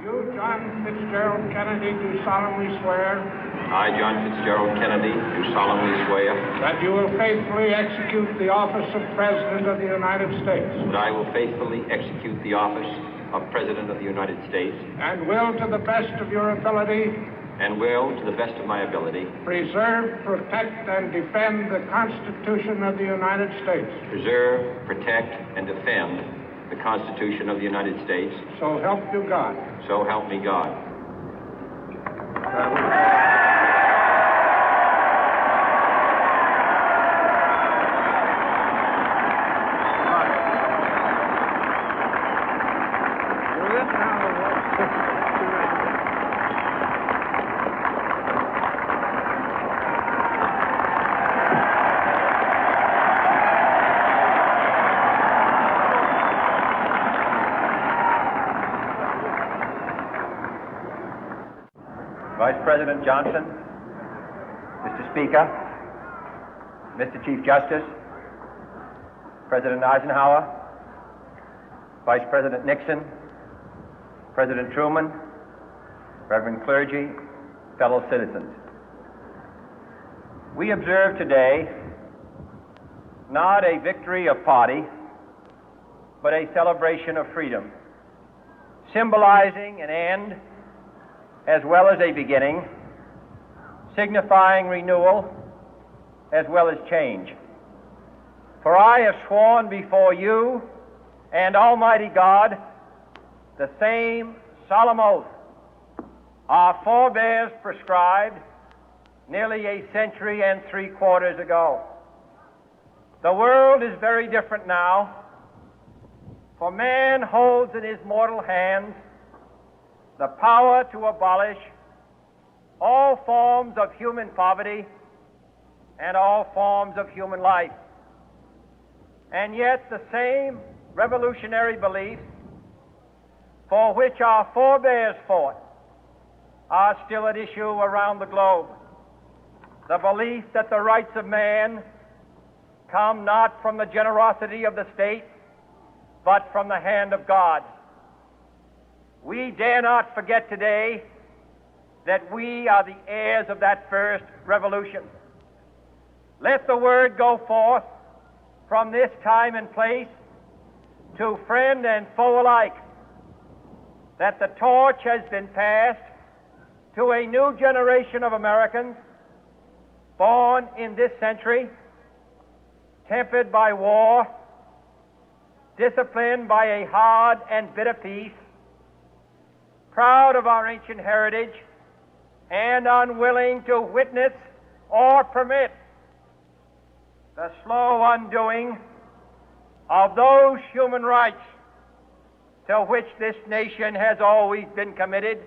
You, John Fitzgerald Kennedy, do solemnly swear I, John Fitzgerald Kennedy, do solemnly swear that you will faithfully execute the office of President of the United States that I will faithfully execute the office of President of the United States and will, to the best of your ability, and will, to the best of my ability, preserve, protect, and defend the Constitution of the United States. preserve, protect, and defend the Constitution of the United States. So help you God. So help me God. Vice President Johnson, Mr. Speaker, Mr. Chief Justice, President Eisenhower, Vice President Nixon, President Truman, Reverend clergy, fellow citizens. We observe today not a victory of party, but a celebration of freedom, symbolizing an end as well as a beginning, signifying renewal as well as change. For I have sworn before you and Almighty God the same solemn oath our forebears prescribed nearly a century and 3/4 ago. The world is very different now, for man holds in his mortal hands the power to abolish all forms of human poverty and all forms of human life. And yet the same revolutionary beliefs for which our forebears fought are still at issue around the globe. The belief that the rights of man come not from the generosity of the state, but from the hand of God. We dare not forget today that we are the heirs of that first revolution. Let the word go forth from this time and place to friend and foe alike that the torch has been passed to a new generation of Americans born in this century, tempered by war, disciplined by a hard and bitter peace, proud of our ancient heritage, and unwilling to witness or permit the slow undoing of those human rights to which this nation has always been committed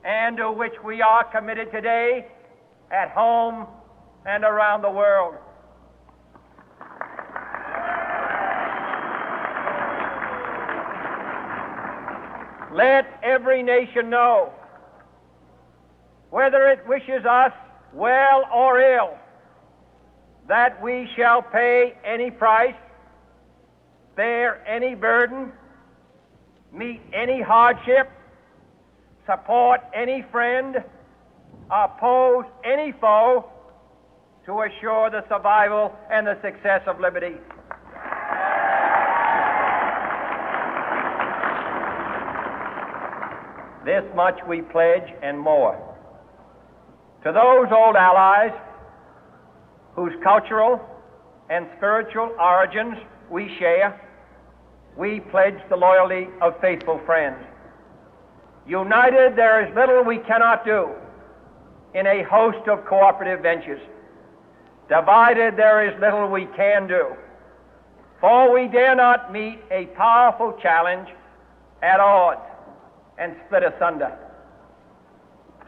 and to which we are committed today at home and around the world. Let every nation know, whether it wishes us well or ill, that we shall pay any price, bear any burden, meet any hardship, support any friend, oppose any foe to assure the survival and the success of liberty. This much we pledge and more. To those old allies whose cultural and spiritual origins we share, we pledge the loyalty of faithful friends. United, there is little we cannot do in a host of cooperative ventures. Divided, there is little we can do, for we dare not meet a powerful challenge at odds and split asunder.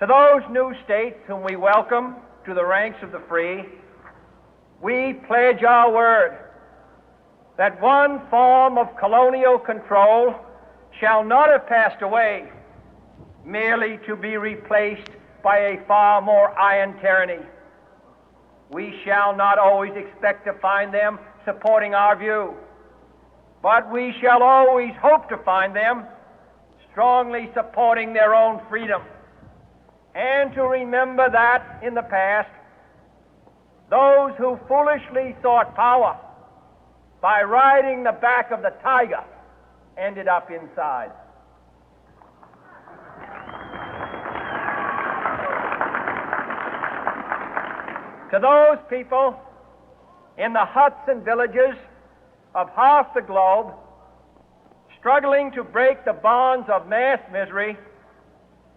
To those new states whom we welcome to the ranks of the free, we pledge our word that one form of colonial control shall not have passed away, merely to be replaced by a far more iron tyranny. We shall not always expect to find them supporting our view, but we shall always hope to find them strongly supporting their own freedom, and to remember that in the past, those who foolishly sought power by riding the back of the tiger ended up inside. To those people in the huts and villages of half the globe struggling to break the bonds of mass misery,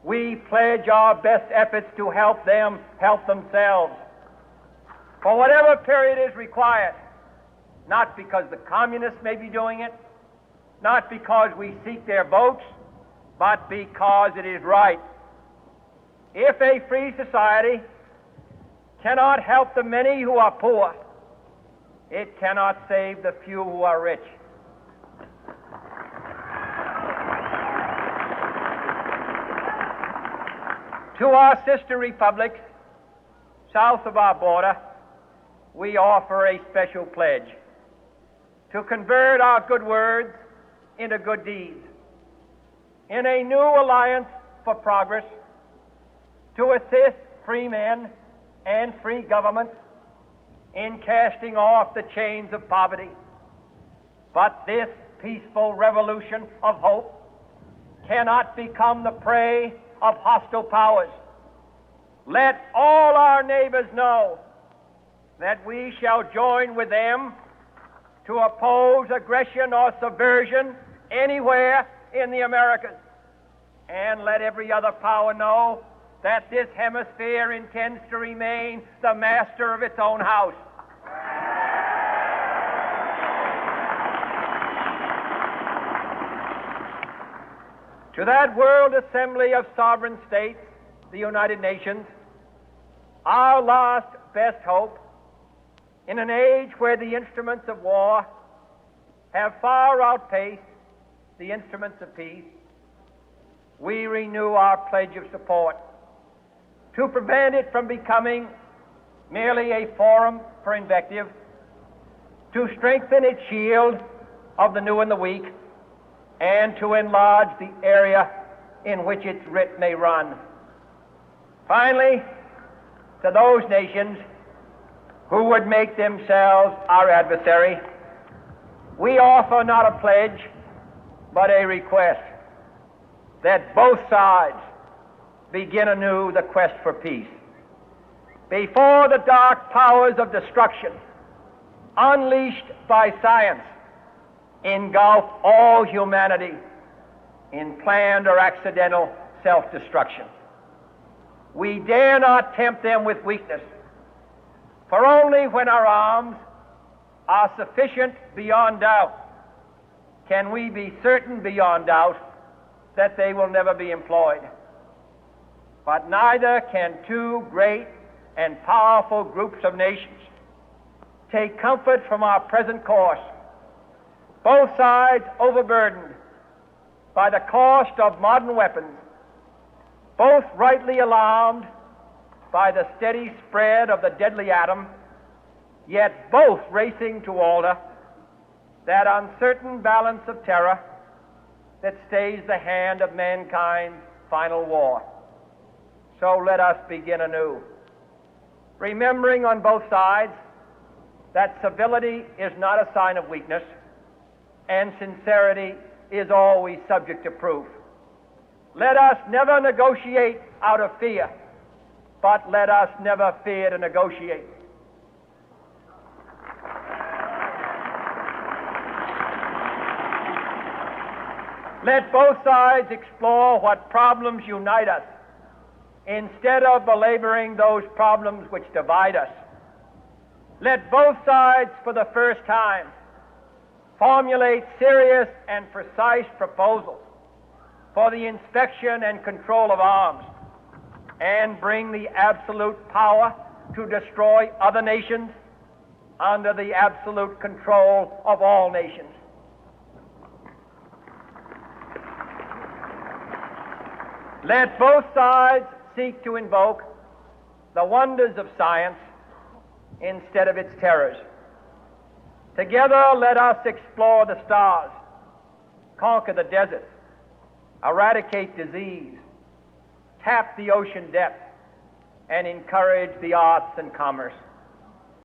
we pledge our best efforts to help them help themselves for whatever period is required, not because the communists may be doing it, not because we seek their votes, but because it is right. If a free society cannot help the many who are poor, it cannot save the few who are rich. To our sister republics south of our border, we offer a special pledge to convert our good words into good deeds, in a new alliance for progress, to assist free men and free governments in casting off the chains of poverty. But this peaceful revolution of hope cannot become the prey of hostile powers. Let all our neighbors know that we shall join with them to oppose aggression or subversion anywhere in the Americas. And let every other power know that this hemisphere intends to remain the master of its own house. To that World Assembly of Sovereign States, the United Nations, our last best hope, in an age where the instruments of war have far outpaced the instruments of peace, we renew our pledge of support to prevent it from becoming merely a forum for invective, to strengthen its shield of the new and the weak, and to enlarge the area in which its writ may run. Finally, to those nations who would make themselves our adversary, we offer not a pledge, but a request that both sides begin anew the quest for peace. Before the dark powers of destruction, unleashed by science, engulf all humanity in planned or accidental self-destruction, we dare not tempt them with weakness, for only when our arms are sufficient beyond doubt can we be certain beyond doubt that they will never be employed. But neither can two great and powerful groups of nations take comfort from our present course, both sides overburdened by the cost of modern weapons, both rightly alarmed by the steady spread of the deadly atom, yet both racing to alter that uncertain balance of terror that stays the hand of mankind's final war. So let us begin anew, remembering on both sides that civility is not a sign of weakness, and sincerity is always subject to proof. Let us never negotiate out of fear, but let us never fear to negotiate. Let both sides explore what problems unite us, instead of belaboring those problems which divide us. Let both sides, for the first time, formulate serious and precise proposals for the inspection and control of arms, and bring the absolute power to destroy other nations under the absolute control of all nations. Let both sides seek to invoke the wonders of science instead of its terrors. Together, let us explore the stars, conquer the deserts, eradicate disease, tap the ocean depth, and encourage the arts and commerce.